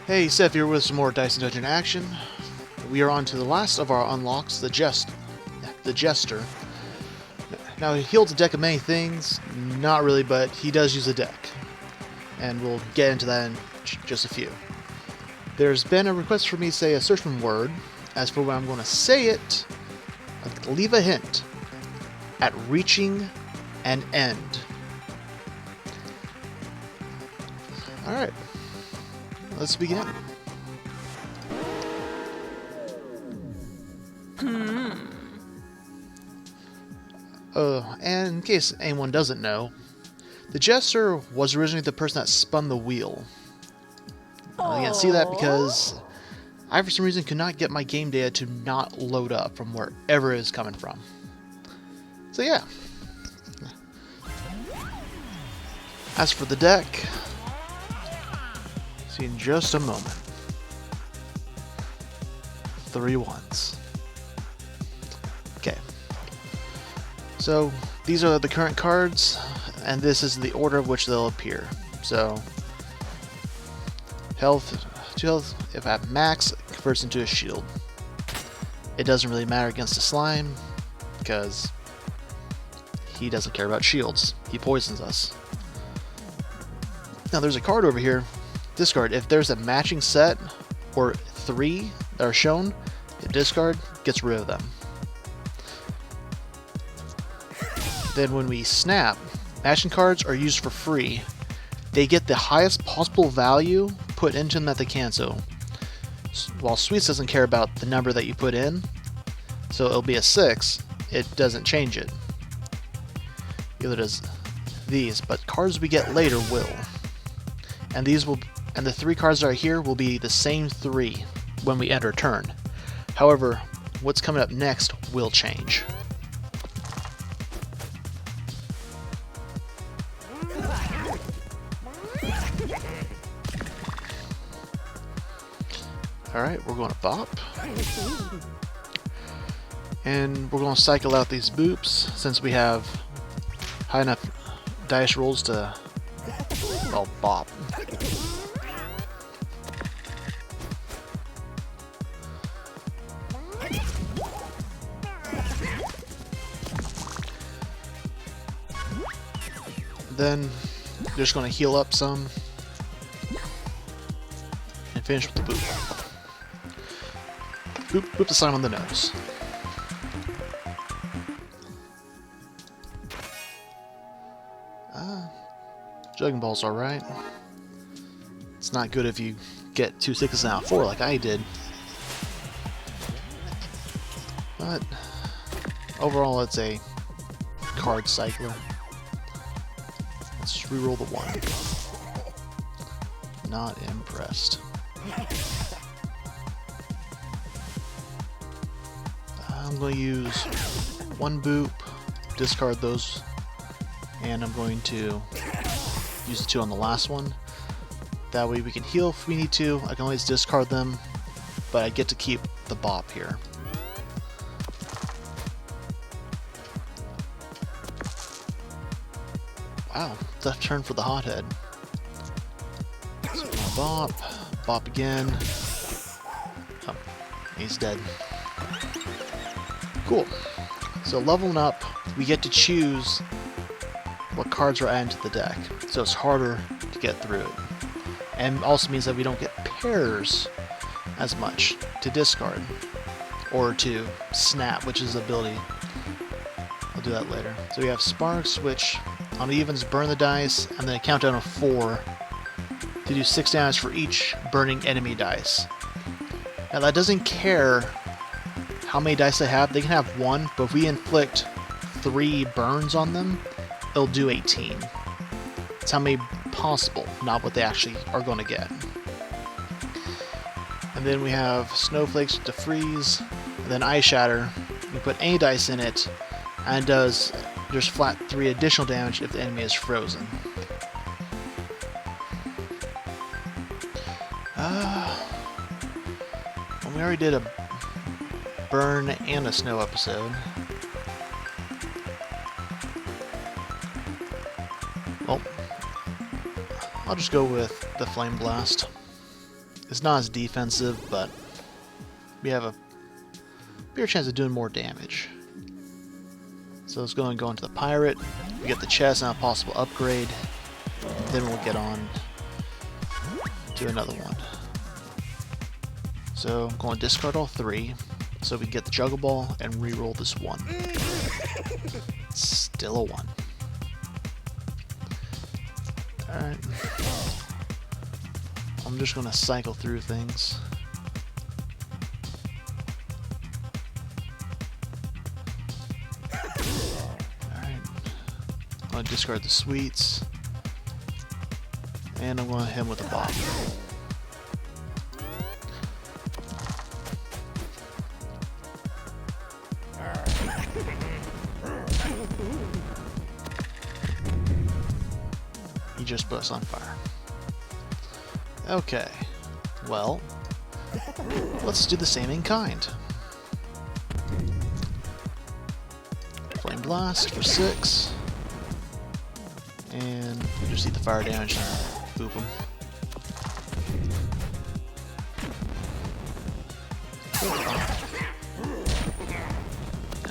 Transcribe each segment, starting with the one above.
Hey, Seth here with some more Dice and Dungeon action. We are on to the last of our unlocks, the Jester. Now, he holds a deck of many things, not really, but he does use a deck. And we'll get into that in just a few. There's been a request for me to say a certain word. As for when I'm going to say it, I'll leave a hint. At reaching an end. Alright. Let's begin. And in case anyone doesn't know, the Jester was originally the person that spun the wheel. You can see that because I, for some reason, could not get my game data to not load up from wherever it is coming from. So yeah. As for the deck, see in just a moment. 3 ones. Okay. So these are the current cards, and this is the order of which they'll appear. So health, 2 health, if at max, it converts into a shield. It doesn't really matter against a slime, because he doesn't care about shields. He poisons us. Now there's a card over here. Discard. If there's a matching set, or 3 that are shown, the discard gets rid of them. Then when we snap, matching cards are used for free. They get the highest possible value put into them that they can. So while Sweets doesn't care about the number that you put in, so it'll be a 6, it doesn't change it. Either does these, but cards we get later will. And these will, and the 3 cards that are here will be the same 3 when we enter turn. However, what's coming up next will change. Alright, we're going to bop. And we're going to cycle out these boops since we have high enough dice rolls to, well, bop. Then you're just going to heal up some and finish with the boop. Boop, boop the slime on the nose. Jugging Ball's alright. It's not good if you get 2 6s and out 4 like I did. But overall it's a card cycler. Let's just reroll the 1. Not impressed. I'm going to use 1 boop, discard those, and I'm going to use the 2 on the last one. That way we can heal if we need to. I can always discard them, but I get to keep the bop here. Wow, tough turn for the hothead. So bop, bop again. Oh, he's dead. Cool. So leveling up, we get to choose what cards are added to the deck, so it's harder to get through it. And also means that we don't get pairs as much to discard, or to snap, which is the ability. I'll do that later. So we have Sparks, which on evens burn the dice, and then a countdown of 4 to do 6 damage for each burning enemy dice. Now that doesn't care how many dice they have. They can have 1, but if we inflict 3 burns on them, it'll do 18. It's how many possible, not what they actually are going to get. And then we have Snowflakes to freeze, and then Ice Shatter. You put any dice in it, and it does just flat 3 additional damage if the enemy is frozen. Well, we already did a burn and a snow episode. Well, I'll just go with the Flame Blast. It's not as defensive, but we have a bigger chance of doing more damage. So let's go into the pirate. We get the chest and a possible upgrade. Then we'll get on to another one. So I'm going to discard all 3 so we can get the juggle ball and reroll this 1. Still a 1. Alright. I'm just going to cycle through things. Alright. I'm going to discard the sweets. And I'm going to hit him with a bop. He just put us on fire. Okay. Well, let's do the same in kind. Flame Blast for 6. And we just eat the fire damage and boop him.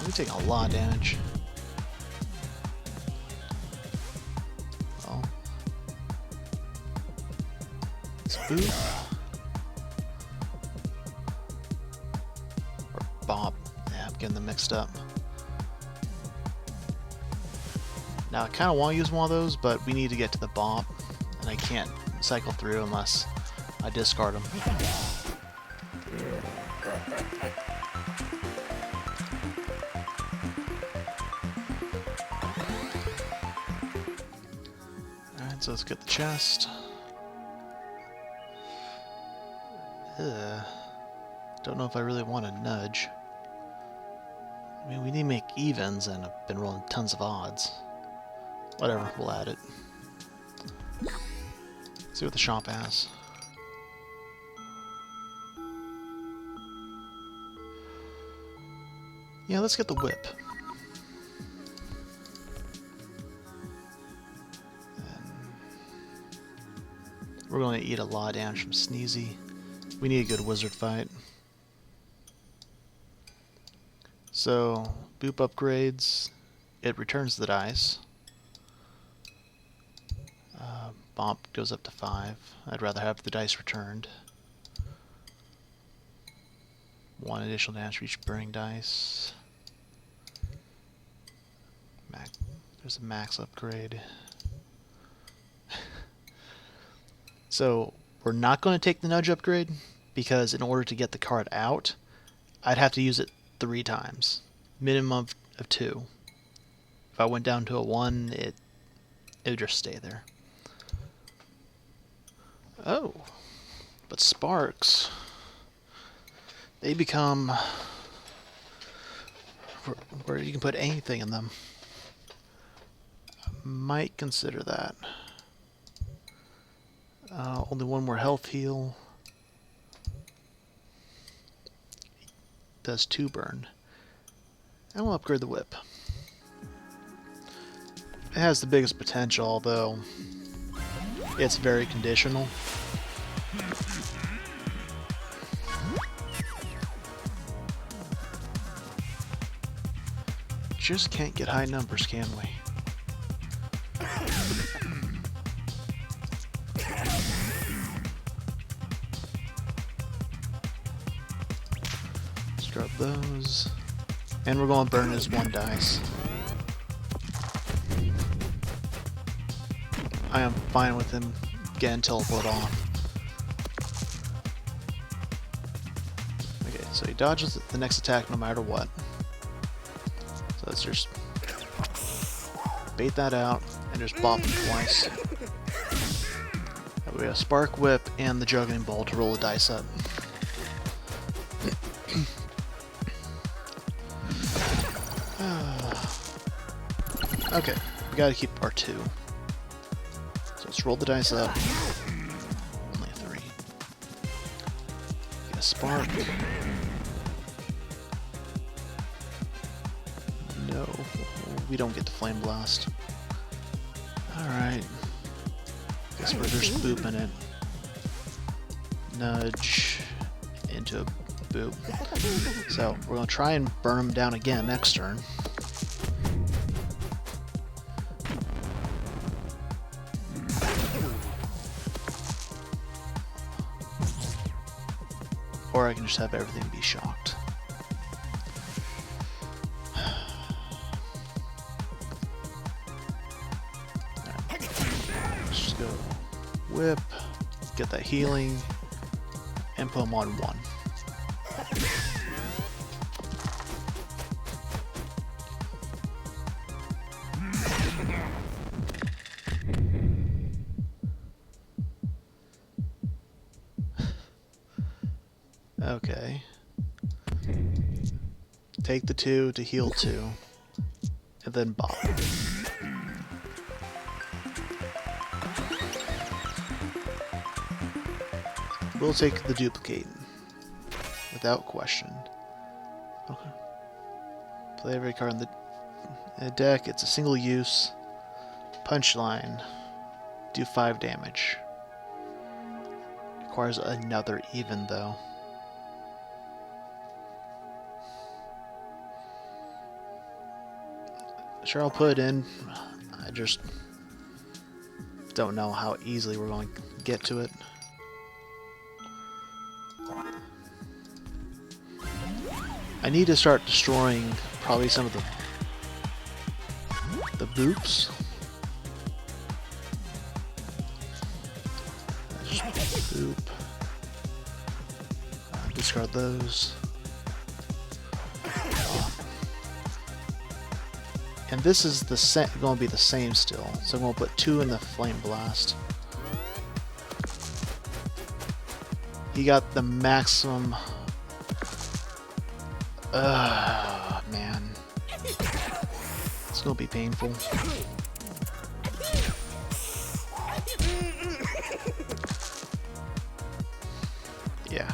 We take a lot of damage. Well, let's boop. Or bop. Yeah, I'm getting them mixed up. Now I kind of want to use one of those, but we need to get to the bop, and I can't cycle through unless I discard them. Alright, so let's get the chest. Don't know if I really want to nudge. I mean, we need to make evens, and I've been rolling tons of odds. Whatever, we'll add it. See what the shop has. Yeah, let's get the whip. And we're going to eat a lot of damage from Sneezy. We need a good wizard fight. So, boop upgrades. It returns the dice. Bump goes up to 5. I'd rather have the dice returned. 1 additional damage for each burning dice. There's a max upgrade. So we're not going to take the nudge upgrade because in order to get the card out, I'd have to use it 3 times. Minimum of 2. If I went down to a 1, it would just stay there. Oh, but sparks, they become where you can put anything in them. I might consider that. Only 1 more health heal. Does 2 burn. And we'll upgrade the whip. It has the biggest potential, although it's very conditional. Just can't get high numbers, can we? Scrub those. And we're going to burn his 1 dice. I am fine with him getting teleport off. Okay, so he dodges the next attack no matter what. So let's just bait that out and just bop him twice. We have a Spark Whip and the Juggling Ball to roll the dice up. Okay, we gotta keep our 2. So let's roll the dice up. Only a 3. Get a Spark. No, we don't get the Flame Blast. Alright. Guess we're just booping it. nudge into a boop. So we're going to try and burn him down again next turn. Or I can just have everything be shocked. Let's just go whip, get that healing, and put him on 1. Okay. Take the 2 to heal 2, and then bop. We'll take the duplicate, without question. Okay. Play every card in the deck. It's a single use. Punchline. Do 5 damage. Requires another even though. Sure, I'll put it in. I just don't know how easily we're going to get to it. I need to start destroying probably some of the boops. Just boop. Discard those. And this is going to be the same still, so I'm going to put 2 in the Flame Blast. He got the maximum. Man. It's going to be painful. Yeah.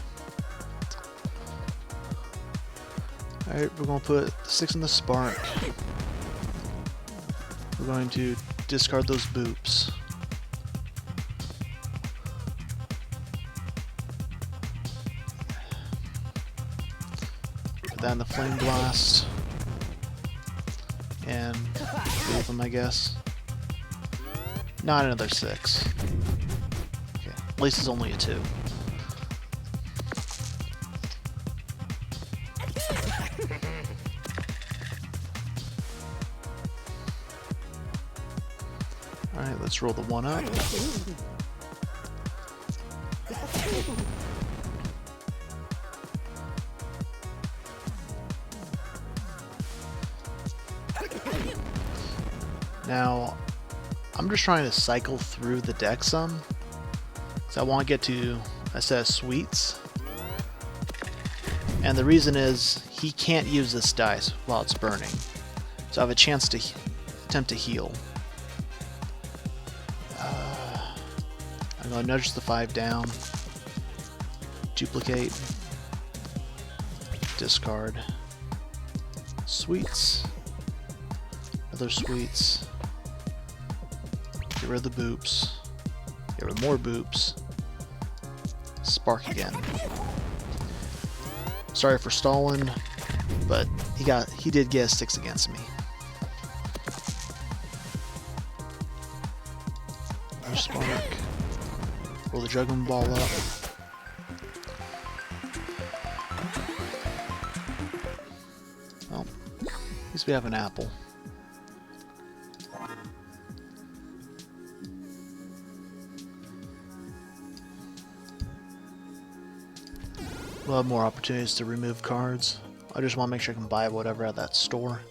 Alright, we're going to put 6 in the Spark. We're going to discard those boops. Put that in the Flame Blast. And boop them, I guess. Not another 6. Okay, at least it's only a 2. Alright, let's roll the 1 up. Now, I'm just trying to cycle through the deck some, because I want to get to a set of sweets. And the reason is, he can't use this dice while it's burning. So I have a chance to attempt to heal. I'm going to nudge the 5 down, duplicate, discard, sweets, other sweets, get rid of the boops, get rid of more boops, spark again. Sorry for stalling, but he did get a 6 against me. Another spark. Roll the juggling ball up. Well, at least we have an apple. We'll have more opportunities to remove cards. I just want to make sure I can buy whatever at that store.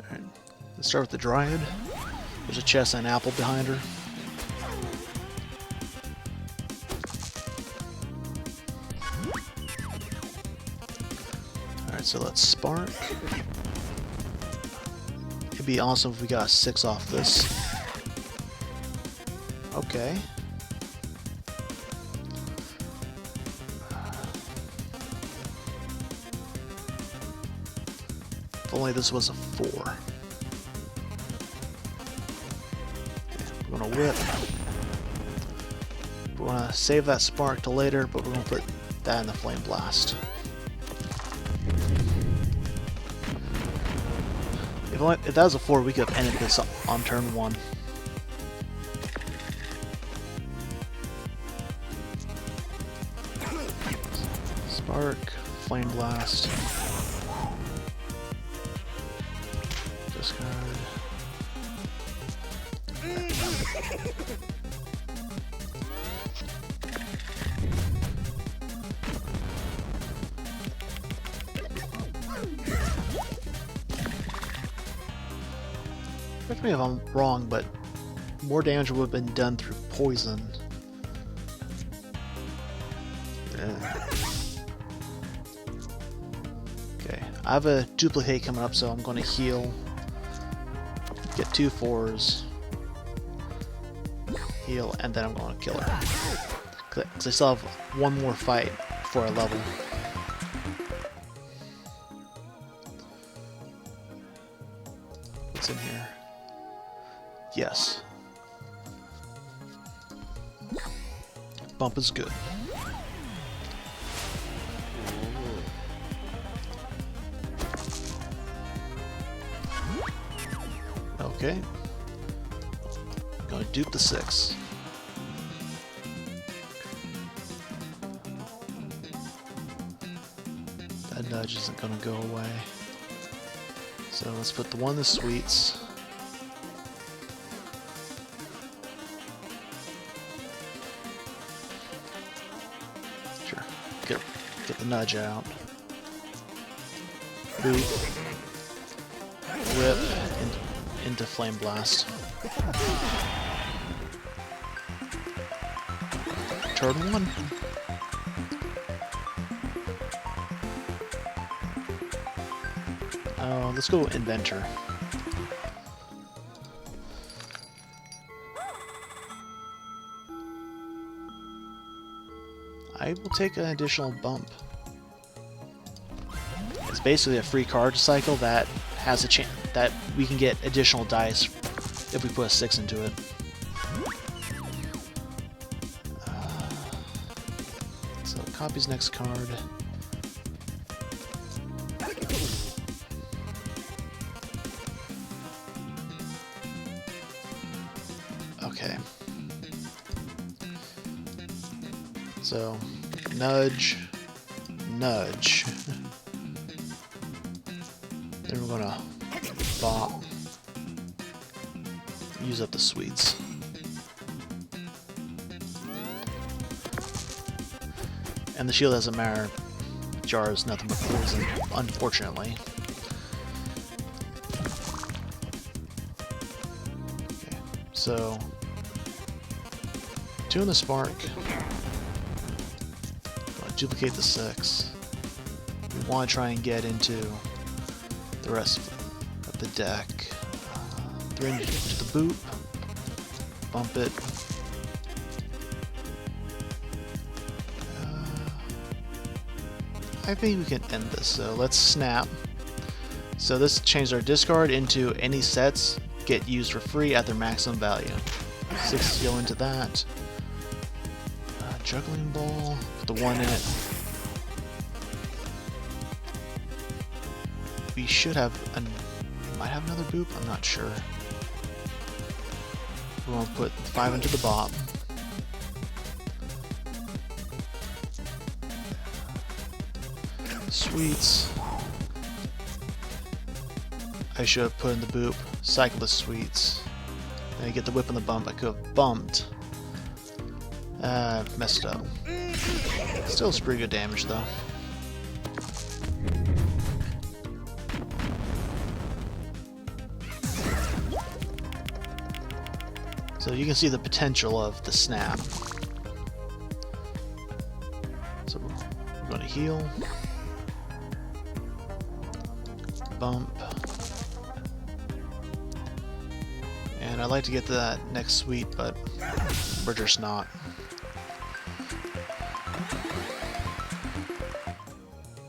Alright, let's start with the Dryad. There's a chest and an apple behind her. Alright, so let's spark. It'd be awesome if we got a 6 off this. Okay. If only this was a 4. Okay. We're gonna whip. We wanna save that spark till later, but we're gonna put that in the flame blast. If that was a 4, we could have ended this on turn 1. Spark, flame blast. Discard. Correct me if I'm wrong, but more damage would have been done through poison. Okay, I have a duplicate coming up, so I'm going to heal. Get 2 4s. Heal, and then I'm going to kill her. Because I still have one more fight before I level. What's in here? Yes. Bump is good. Okay. Gonna dupe the 6. That nudge isn't gonna go away. So let's put the 1 in the sweets. Sure. Get the nudge out. Boop. Whip into Flame Blast. Turn 1. Oh, let's go Inventor. I will take an additional bump. It's basically a free card cycle that has a chance that we can get additional dice if we put a 6 into it. So copy's next card. Okay. So nudge, nudge. Then we're gonna bop. Use up the sweets. And the shield doesn't matter. Jar is nothing but poison, unfortunately. Okay, so 2 in the spark. Duplicate the 6. We want to try and get into the rest of the deck. 3 into the boop. Bump it. I think we can end this, so let's snap. So this changed our discard into any sets get used for free at their maximum value. 6 go into that. Juggling ball, put the 1 in it. We should have we might have another boop, I'm not sure. We're gonna put 5 into the bop. Sweets. I should have put in the boop. Cycle the sweets. Then I get the whip and the bump. I could have bumped. Messed up. Still some pretty good damage though. So you can see the potential of the snap. So we're going to heal. Bump. And I'd like to get to that next sweet, but we're just not.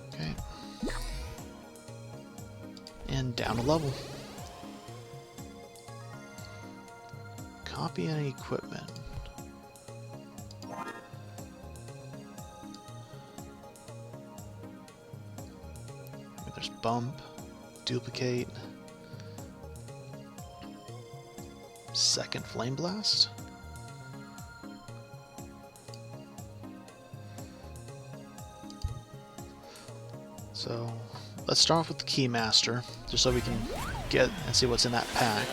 Okay. And down a level. Copy any equipment. There's bump, duplicate, second flame blast. So let's start off with the Keymaster, just so we can get and see what's in that pack.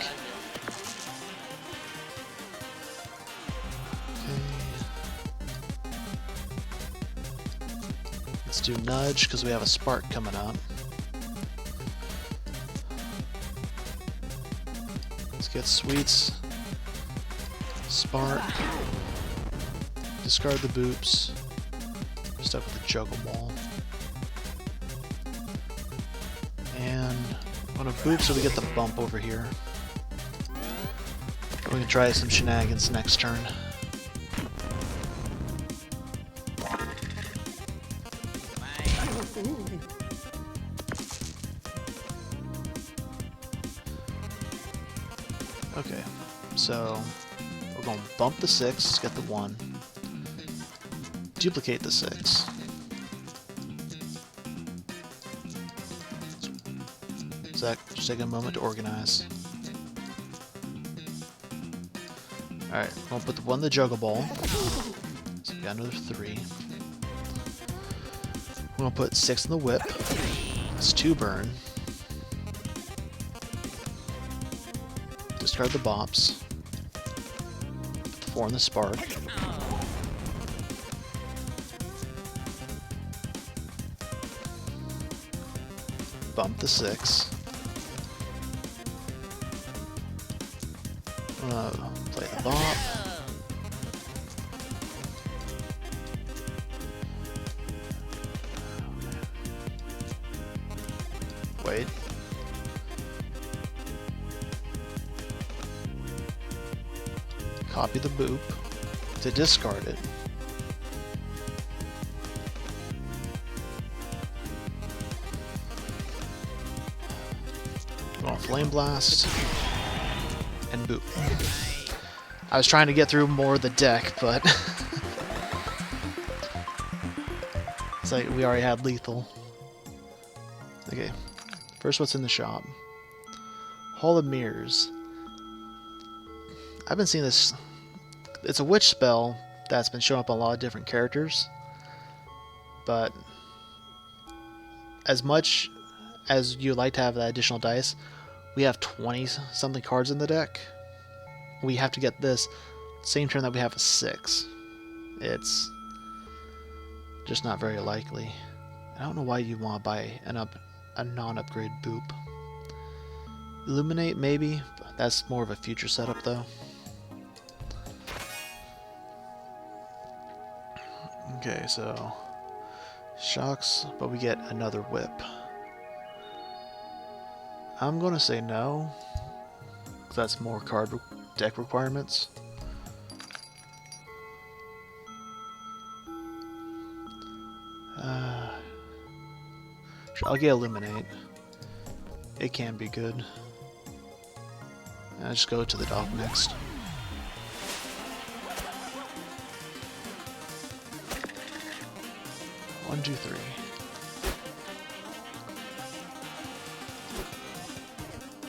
Let's do Nudge, because we have a Spark coming up. Let's get Sweets. Spark. Discard the Boops. We're stuck with the Juggle Ball. And I'm gonna Boop so we get the bump over here. We can try some shenanigans next turn. Okay, so we're going to bump the 6, get the 1, duplicate the 6. So that just take a moment to organize. Alright, I'm going to put the 1 in the Juggle Ball. So we got another 3. I'm going to put 6 in the Whip. That's 2 burn. Discard the Bops. Put the 4 in the Spark. Bump the 6. I'm gonna play the Bop. Wait. Copy the Boop to discard it. Go on Flame Blast and Boop. I was trying to get through more of the deck, but it's like we already had lethal. Okay, first what's in the shop? Hall of Mirrors. I've been seeing this. It's a witch spell that's been showing up on a lot of different characters, but as much as you like to have that additional dice, we have 20 something cards in the deck. We have to get this same turn that we have a 6. It's just not very likely. I don't know why you want to buy a non-upgrade Boop. Illuminate maybe, but that's more of a future setup though. Okay, so shocks, but we get another Whip. I'm gonna say no, because that's more deck requirements. I'll get Illuminate. It can be good. I'll just go to the dock next. One, two, three.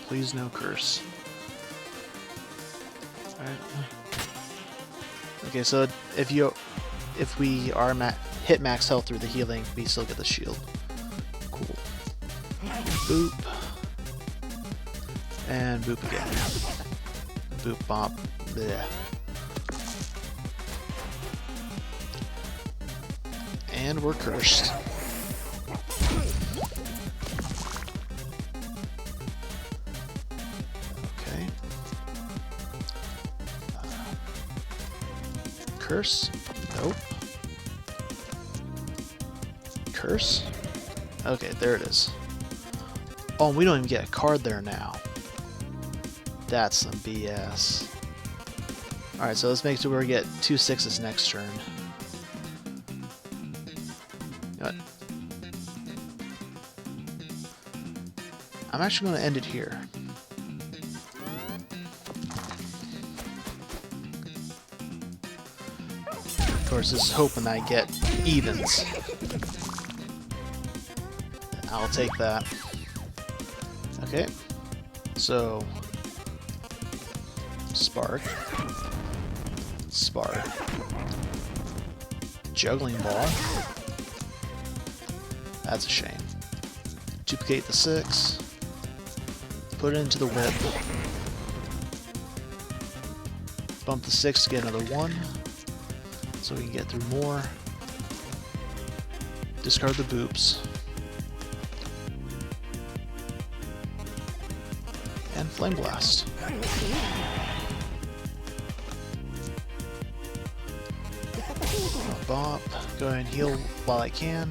Please no curse. Alright. Okay, so if we are hit max health through the healing, we still get the shield. Cool. Boop. And boop again. Boop bop. Bleh. And we're cursed. Okay. Curse? Nope. Curse? Okay, there it is. Oh, we don't even get a card there now. That's some BS. Alright, so let's make sure we get 2 6s next turn. I'm actually going to end it here. Of course, this is hoping that I get evens. I'll take that. Okay, so spark, spark, juggling ball. That's a shame. Duplicate the 6, put it into the whip, bump the 6 to get another 1, so we can get through more. Discard the boops. And Flame Blast. Bop. Go ahead and heal while I can.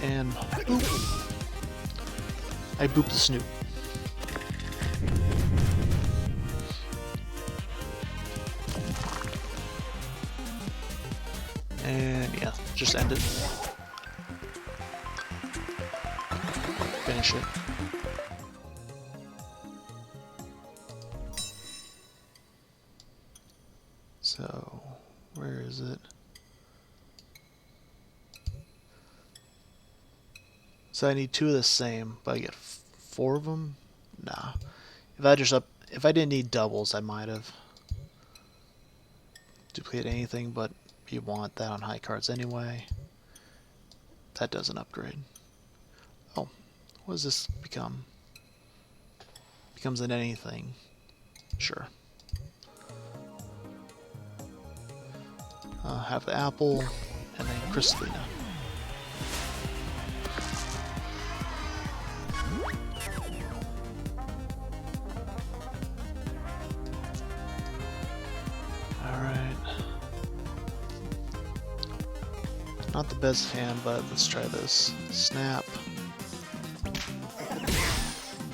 And boop. I boop the Snoop. And yeah, just end it. Finish it. So, where is it? So I need 2 of the same, but I get 4 of them? Nah. If I didn't need doubles, I might have. Duplicate anything, but you want that on high cards anyway. That doesn't upgrade. Oh, what does this become? Becomes an anything. Sure. Have the apple, and then Crystalina. Alright. Not the best hand, but let's try this. Snap.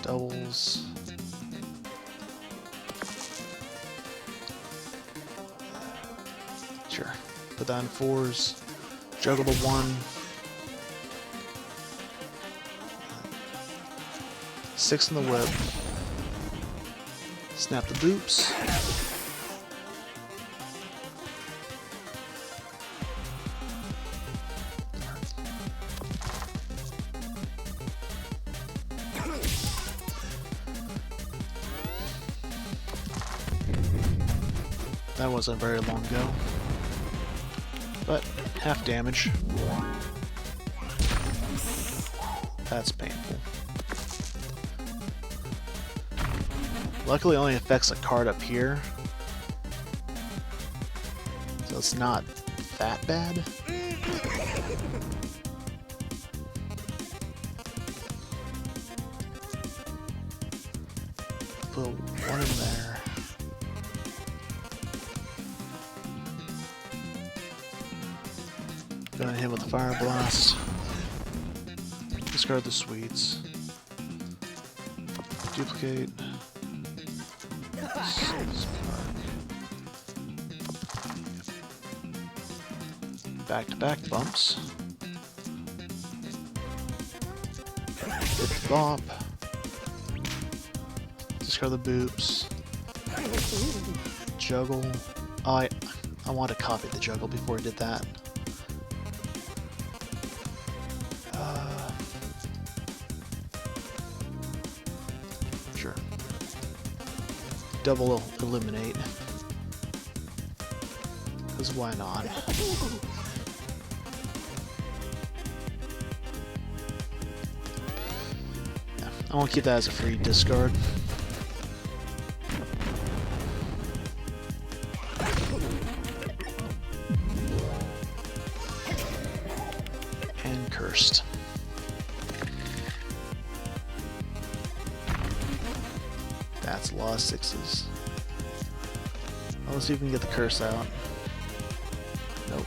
Doubles. Sure. Put that in 4s. Juggle the 1. 6 in the whip. Snap the boops. That wasn't very long ago. But half damage. That's painful. Luckily it only affects a card up here. So it's not that bad. Put 1 in there. Gonna hit with a Fire Blast. Discard the sweets. Duplicate. Back-to-back bumps. Hit the bop. Discard the boops. Juggle. Oh, I want to copy the juggle before I did that. Sure. Double eliminate. Because why not? Yeah, I won't keep that as a free discard. And cursed. That's a lot of 6s. Well, let's see if we can get the curse out. Nope.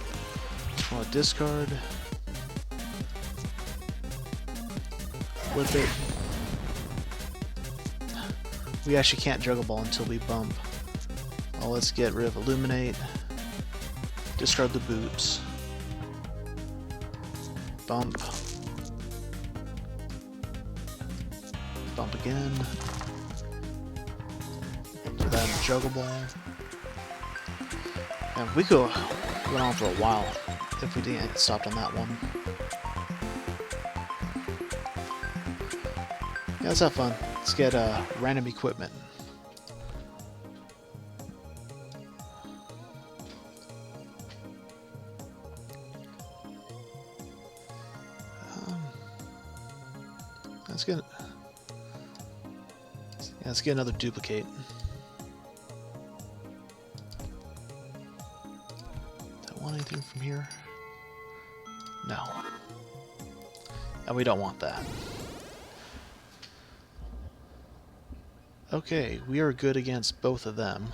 Well, discard. Flip it. We actually can't juggle ball until we bump. Well, let's get rid of Illuminate. Discard the boots. Bump. Bump again. Put that in the juggle ball. And we could have went on for a while if we didn't get stopped on that one. Yeah, let's have fun. Let's get random equipment. Let's get. Yeah, let's get another duplicate. Do I want anything from here? No. And we don't want that. Okay, we are good against both of them.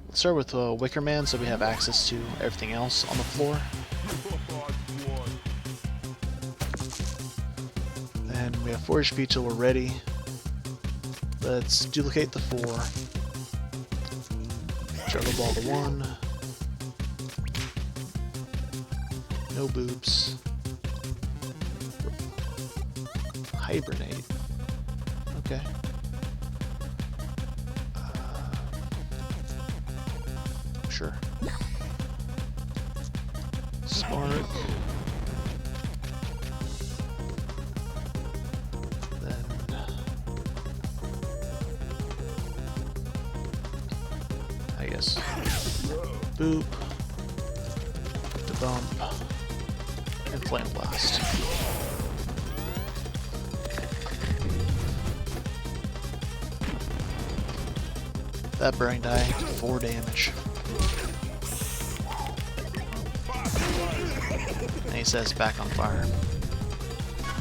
Let's start with Wicker Man so we have access to everything else on the floor. And we have 4 HP till we're ready. Let's duplicate the 4. Juggle Ball to 1. No boobs. Hibernate. Okay. Sure. Spark. Then I guess boop, the bump, and flame blast. That burning die did 4 damage. And he says back on fire.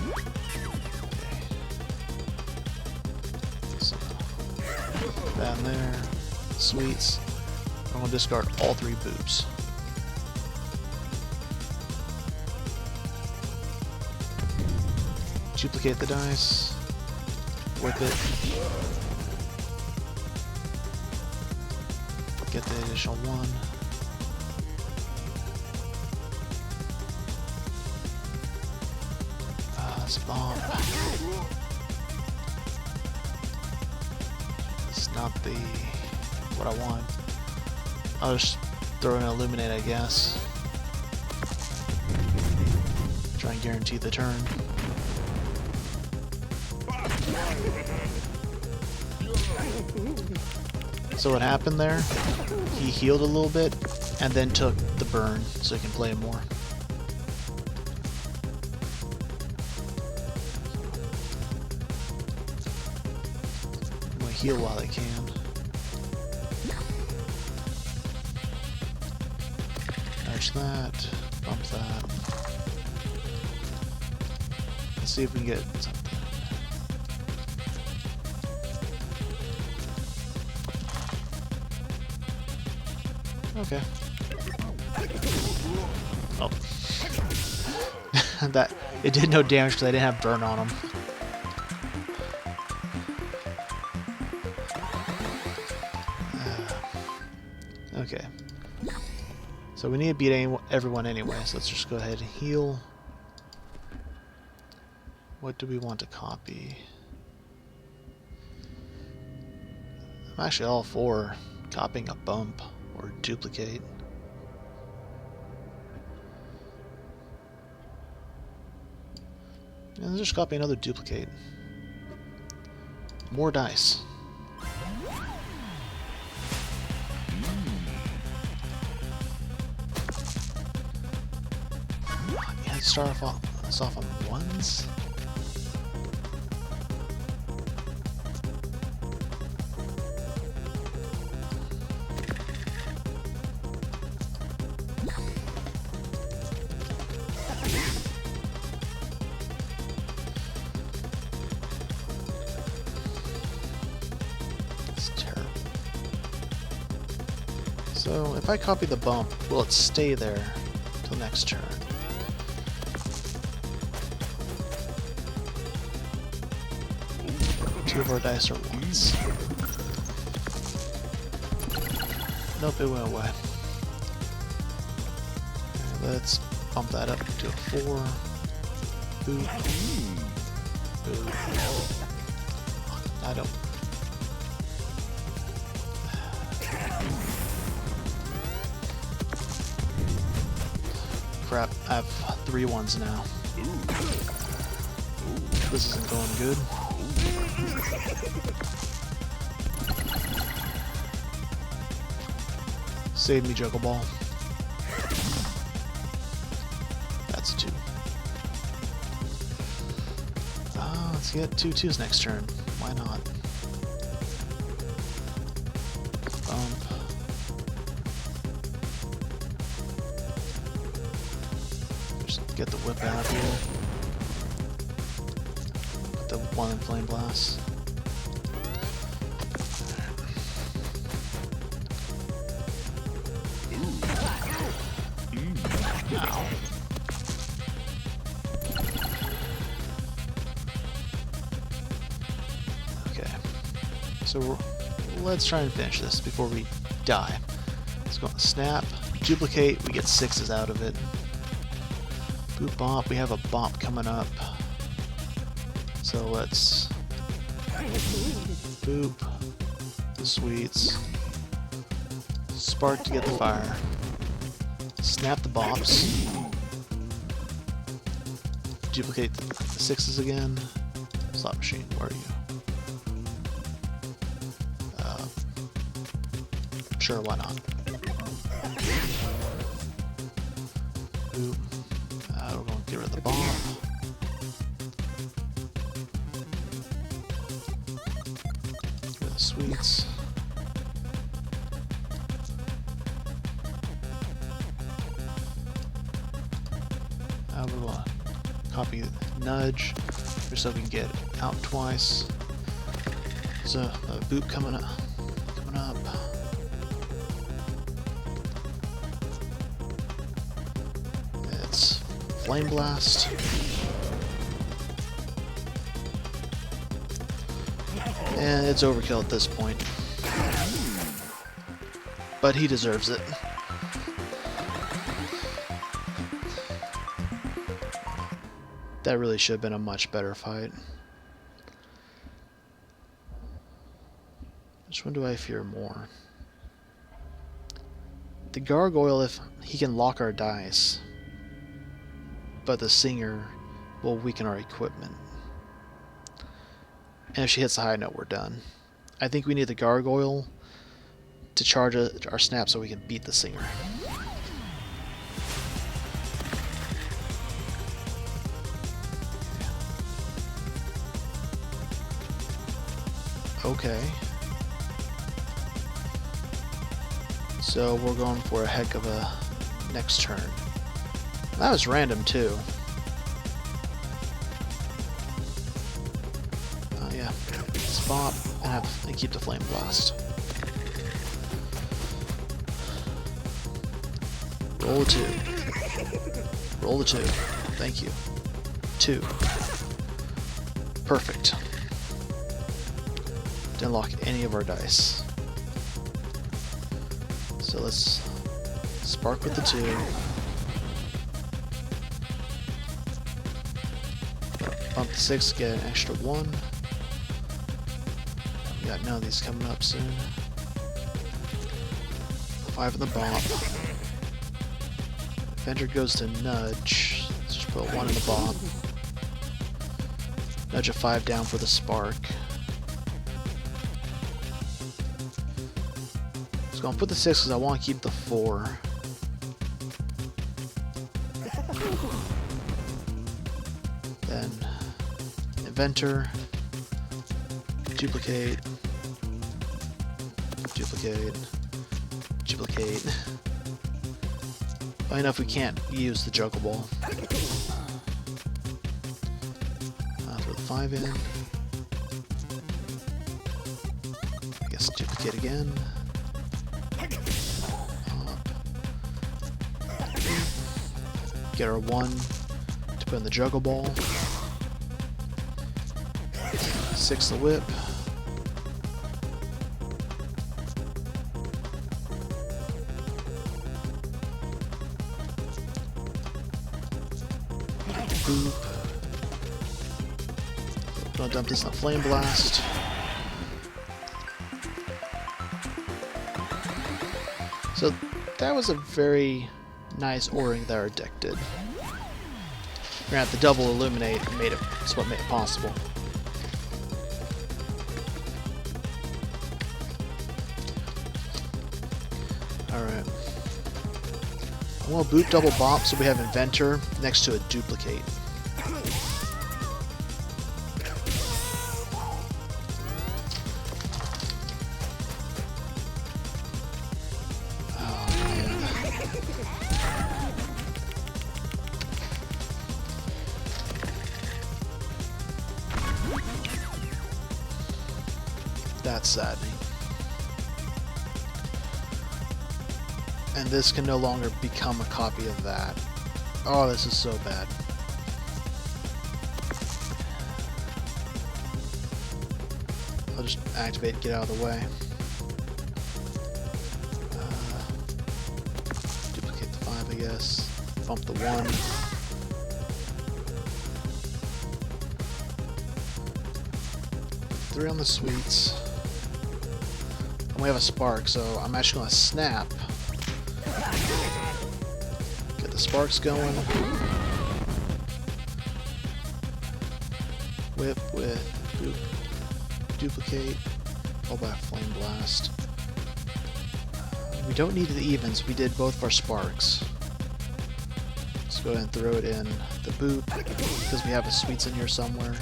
Okay. So, down there. Sweets. I'm gonna discard all 3 boobs. Duplicate the dice. Whip it. Get the additional 1. Bomb. It's not the what I want. I'll just throw in an Illuminate, I guess. Try and guarantee the turn. So what happened there? He healed a little bit and then took the burn so he can play more. Heal while I can. Touch that. Bump that. Let's see if we can get something. Okay. Oh. That it did no damage because I didn't have burn on him. Okay, so we need to beat everyone anyway, so let's just go ahead and heal. What do we want to copy? I'm actually all for copying a bump or duplicate. And let's just copy another duplicate. More dice. Start us off on 1s. It's terrible. So if I copy the bump, will it stay there till next turn? Two of our dice are 1s. Nope, it went away. Okay, let's bump that up to a 4. Boop. Boop. I don't. crap, I have 3 ones now. This isn't going good. Save me, Juggle Ball. That's a 2. Let's get 2 2s next turn. Why not? Bump. Just get the whip out here. Put the 1 in Flame Blast. Ow. Okay. So let's try and finish this before we die. Let's go on the snap, duplicate, we get 6s out of it. Boop bop, we have a bop coming up. So let's boop the sweets. Spark to get the fire. Snap the bops. Duplicate the 6s again. Slot machine, where are you? Sure, why not? Boop. We're going to get rid of the bomb. Get rid of the sweets. We're going to copy nudge just so we can get out twice. There's a boop coming up. It's Flame Blast. And it's overkill at this point. But he deserves it. That really should have been a much better fight. Which one do I fear more? The Gargoyle, if he can lock our dice. But the Singer will weaken our equipment. And if she hits a high note, we're done. I think we need the Gargoyle to charge our snap so we can beat the Singer. Okay. So we're going for a heck of a next turn. That was random too. Yeah. Spot and keep the Flame Blast. Roll a 2. Roll a 2. Thank you. 2. Perfect. Didn't lock any of our dice. So let's spark with the 2. Bump the 6, get an extra 1. We got none of these coming up soon. 5 in the bop. Vendor goes to nudge. Let's just put 1 in the bop. Nudge a 5 down for the spark. So I'm gonna put the 6 because I want to keep the 4. Then Inventor, duplicate, duplicate, duplicate. Well, enough we can't use the Juggle Ball. Throw the 5 in. I guess duplicate again. Get our 1 to put in the Juggle Ball. 6 the whip. Boop. Gonna dump this in a Flame Blast. So that was a very nice O-ring that are addicted. Granted, the double illuminate is what made it possible. Alright. I want to boot double bop so we have Inventor next to a duplicate. That's saddening. And this can no longer become a copy of that. Oh, this is so bad. I'll just activate and get out of the way. Duplicate the 5, I guess. Bump the 1. Three on the sweets. And we have a spark, so I'm actually going to snap. Get the sparks going. Whip with duplicate. Followed by a flame blast. We don't need the evens. We did both of our sparks. Let's go ahead and throw it in the boot because we have a sweets in here somewhere.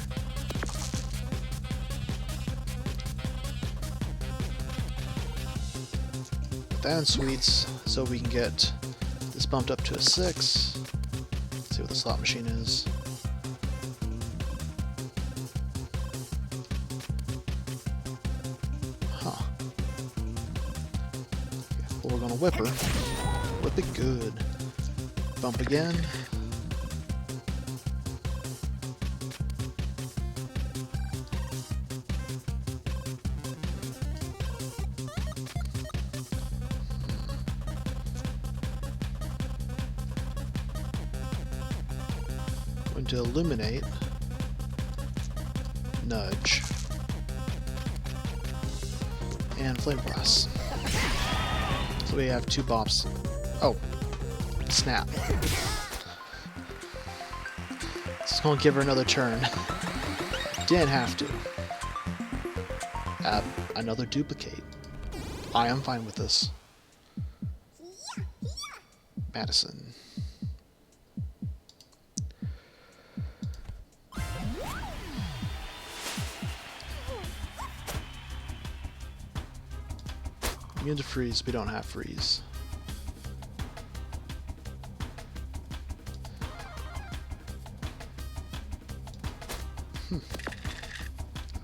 And sweets, so we can get this bumped up to a 6. Let's see what the slot machine is. Huh. Okay, well, we're gonna whip her. Whip it good. Bump again. To illuminate, nudge, and flame blast. So we have 2 bops. Oh, snap. Just gonna give her another turn. Didn't have to. Add another duplicate. I am fine with this. Madison. Immune to freeze, we don't have freeze.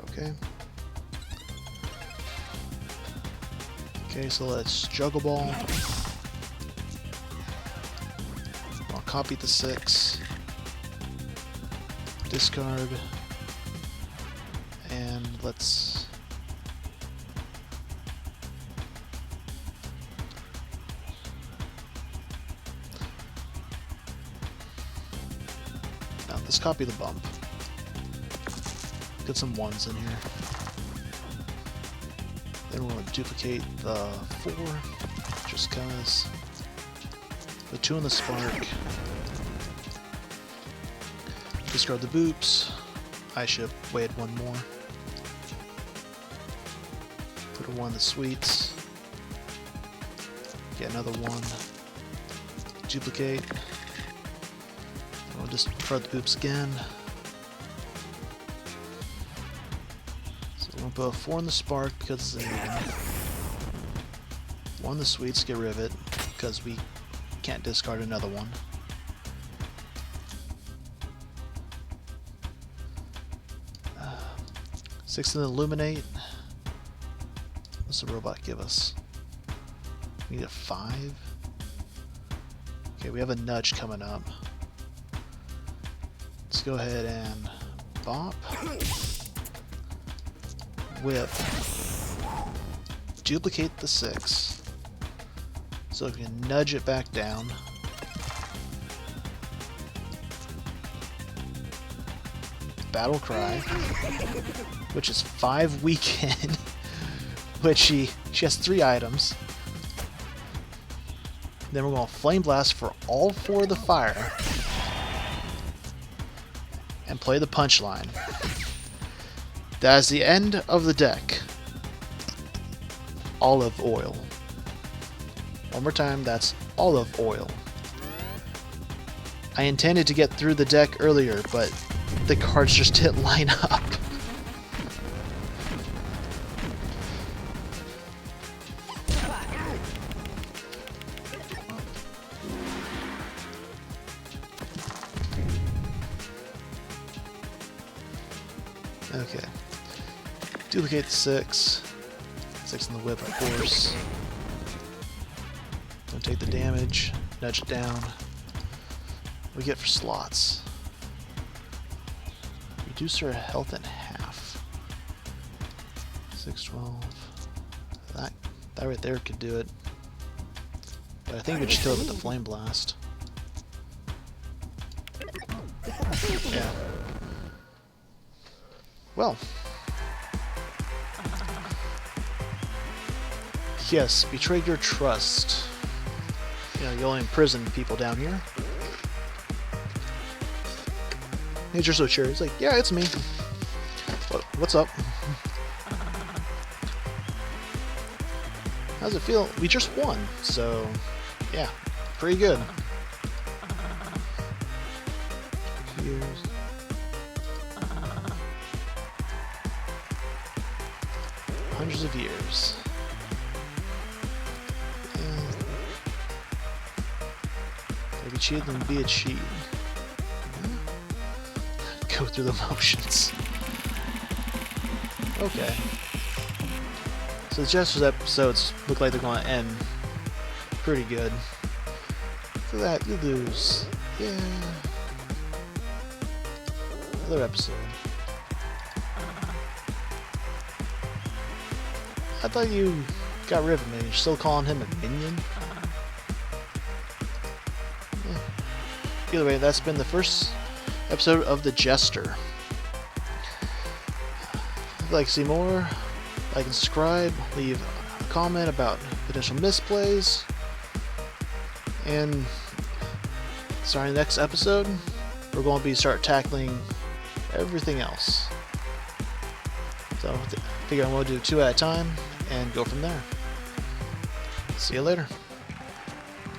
Okay. Okay, so let's juggle ball. I'll copy the 6. Discard. And let's... Let's copy the bump. Get some 1s in here. Then we're going to duplicate the 4, just cause. The 2 in the spark. Discard the boops. I should have waited 1 more. Put a 1 in the sweets. Get another 1. Duplicate. We'll just discard the boops again. So we'll put a 4 in the spark because it's an even. 1 in the sweets, get rivet because we can't discard another 1. Uh, 6 in the illuminate. What's the robot give us? We need a 5. Okay, we have a nudge coming up. Let's go ahead and bop, whip, duplicate the 6, so we can nudge it back down. Battle Cry, which is 5 weekend, which she has 3 items. Then we're going to Flame Blast for all 4 of the fire. And play the punchline. That is the end of the deck. Olive oil. One more time, that's olive oil. I intended to get through the deck earlier, but the cards just didn't line up. Okay. Duplicate the 6. 6 in the whip, of course. Don't take the damage. Nudge it down. What do we get for slots? Reduce her health in half. 6, 12. That right there could do it. But I think we just kill it with the Flame Blast. Yeah. Well. Yes, betrayed your trust. You know, you only imprison people down here. Nature's so cheery. He's like, yeah, it's me. What's up? How's it feel? We just won, so yeah, pretty good. Years. Hundreds of years. Maybe cheat than be a cheat. Go through the motions. Okay. So the Jester's episodes look like they're going to end pretty good. For that, you lose. Yeah. Another episode. I thought you got rid of him and you're still calling him a minion? Yeah. Either way, that's been the first episode of the Jester. If you'd like to see more, like and subscribe, leave a comment about potential misplays, and starting the next episode, we're going to start tackling everything else. So I figure I'm going to do 2 at a time and go from there. See you later.